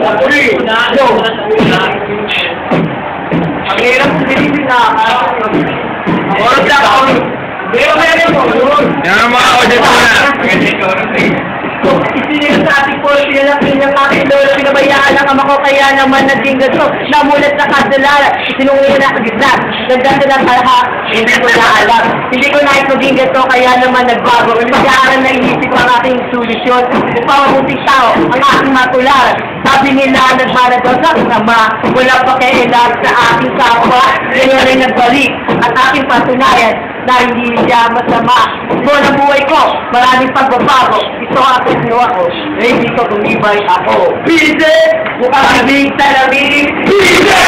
Go! Ang hirap sinilin na. Oras lang ako. Meron mo. Yan ang mga audience mo na. Isinilin sa ating po, pinalapin ng aking lolo, pinabayaan ang ama ko, kaya naman naging gato, namulat sa kasalanan, sinunguhin na sa gitna, nagdasa ng kalaha, hindi ko na alam. Hindi ko nais maging gato, kaya naman nagbago. Mag-aaral na inisip ang aking solusyon, upang mabuting tao, ang aking matular. Sabi nila, nagmana daw sa ama, wala pa kailan sa aking kapwa, ngayon ay nagbalik, at aking patunayan, na hindi siya masama. Doon ang buhay ko, maraming pagbabago. Ito ang ginawa ko, hindi ko tumibay ako. Pise! Mukha kaming salamin. Pise!